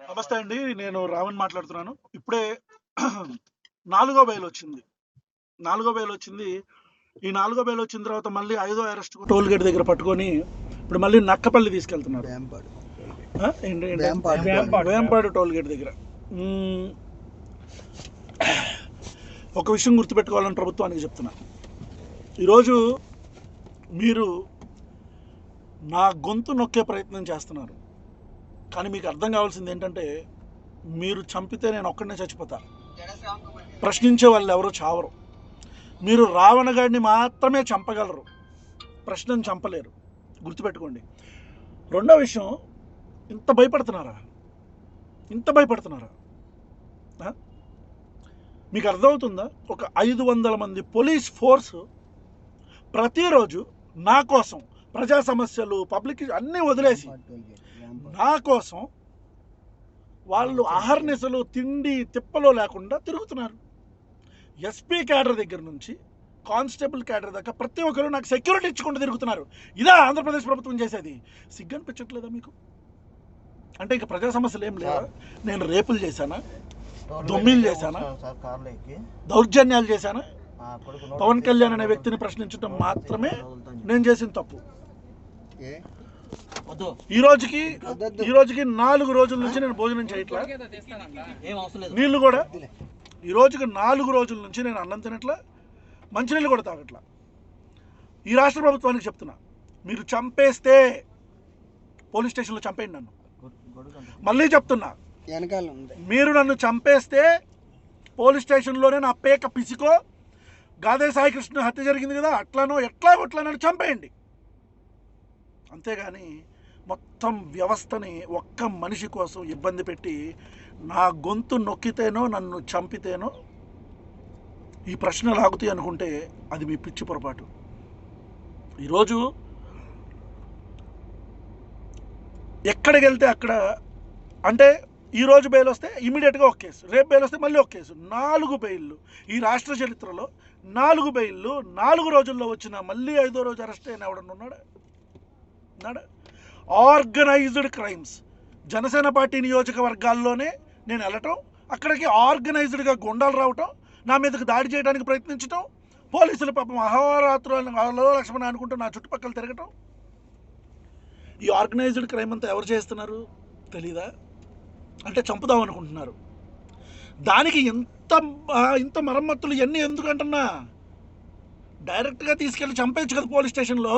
నమస్తే అండి. నేను రావణ్ మాట్లాడుతున్నాను. ఇప్పుడే నాలుగో బెయిల్ వచ్చింది. నాలుగో బెయిల్ వచ్చింది. ఈ నాలుగో బెయిల్ వచ్చిన తర్వాత మళ్ళీ ఐదో అరెస్ట్ టోల్ గేట్ దగ్గర పట్టుకొని ఇప్పుడు మళ్ళీ నక్కపల్లి తీసుకెళ్తున్నారు. వేంపాడు టోల్ గేట్ దగ్గర. ఒక విషయం గుర్తుపెట్టుకోవాలని ప్రభుత్వానికి చెప్తున్నా. ఈరోజు మీరు నా గొంతు నొక్కే ప్రయత్నం చేస్తున్నారు. కానీ మీకు అర్థం కావాల్సింది ఏంటంటే, మీరు చంపితే నేను ఒక్కడనే చచ్చిపోతా. ప్రశ్నించే వాళ్ళు ఎవరో చావరు. మీరు రావణ గాడిని మాత్రమే చంపగలరు, ప్రశ్నను చంపలేరు. గుర్తుపెట్టుకోండి. రెండో విషయం, ఇంత భయపడుతున్నారా? ఇంత భయపడుతున్నారా? మీకు అర్థమవుతుందా? ఒక 500 మంది పోలీస్ ఫోర్స్ ప్రతిరోజు నా కోసం ప్రజా సమస్యలు, పబ్లిక్ అన్నీ వదిలేసి నా కోసం వాళ్ళు అహర్నిశలు తిండి తిప్పలో లేకుండా తిరుగుతున్నారు. ఎస్పీ క్యాడర్ దగ్గర నుంచి కానిస్టేబుల్ క్యాడర్ దాకా ప్రతి ఒక్కరు నాకు సెక్యూరిటీ ఇచ్చుకుంటూ తిరుగుతున్నారు. ఇదా ఆంధ్రప్రదేశ్ ప్రభుత్వం చేసేది? సిగ్గనిపించట్లేదా మీకు? అంటే ఇక ప్రజా సమస్యలు ఏం లేవా? నేను రేపులు చేశానా? దొమ్మిలు చేశానా? దౌర్జన్యాలు చేశానా? పవన్ కళ్యాణ్ అనే వ్యక్తిని ప్రశ్నించడం మాత్రమే నేను చేసిన తప్పు. ఈ రోజుకి 4 రోజుల నుంచి నేను భోజనం చేయట్లా, నీళ్లు కూడా ఈ రోజుకి 4 రోజుల నుంచి నేను అన్నం తినట్లా, మంచినీళ్ళు కూడా తాగట్లా. ఈ రాష్ట్ర ప్రభుత్వానికి చెప్తున్నా, మీరు చంపేస్తే పోలీస్ స్టేషన్లో చంపేయండి నన్ను. మళ్ళీ చెప్తున్నా, మీరు నన్ను చంపేస్తే పోలీస్ స్టేషన్లోనే నా పేక పిసికో, గాదే సాయి కృష్ణ హత్య జరిగింది కదా, అట్లానో ఎట్లా నన్ను చంపేయండి. అంతేగాని మొత్తం వ్యవస్థని ఒక్క మనిషి కోసం ఇబ్బంది పెట్టి నా గొంతు నొక్కితేనో నన్ను చంపితేనో ఈ ప్రశ్న లాగుతాయి అనుకుంటే అది మీ పిచ్చి పొరపాటు. ఈరోజు ఎక్కడికి వెళ్తే అక్కడ, అంటే ఈరోజు బెయిల్ వస్తే ఇమీడియట్గా ఒక కేసు, రేపు బెయిల్ వస్తే మళ్ళీ ఒక కేసు. 4 బెయిల్లు ఈ రాష్ట్ర చరిత్రలో. 4 బెయిల్లు 4 రోజుల్లో వచ్చిన మళ్ళీ 5వ రోజు అరెస్ట్ అయిన ఎవడన్నా ఉన్నాడా? Organized crimes. జనసేన పార్టీ నియోజకవర్గాల్లోనే నేను వెళ్ళటం, అక్కడికి ఆర్గనైజ్డ్గా గుండాలు రావటం, నా మీదకి దాడి చేయడానికి ప్రయత్నించటం, పోలీసులు పాపం అహోరాత్రులు లక్ష్మణ అనుకుంటూ నా చుట్టుపక్కల తిరగటం. ఈ ఆర్గనైజ్డ్ క్రైమ్ అంతా ఎవరు చేస్తున్నారు తెలీదా? అంటే చంపుదాం అనుకుంటున్నారు. దానికి ఇంత మరమ్మతులు ఇవన్నీ ఎందుకంటున్నా? డైరెక్ట్గా తీసుకెళ్ళి చంపేయచ్చు కదా పోలీస్ స్టేషన్లో.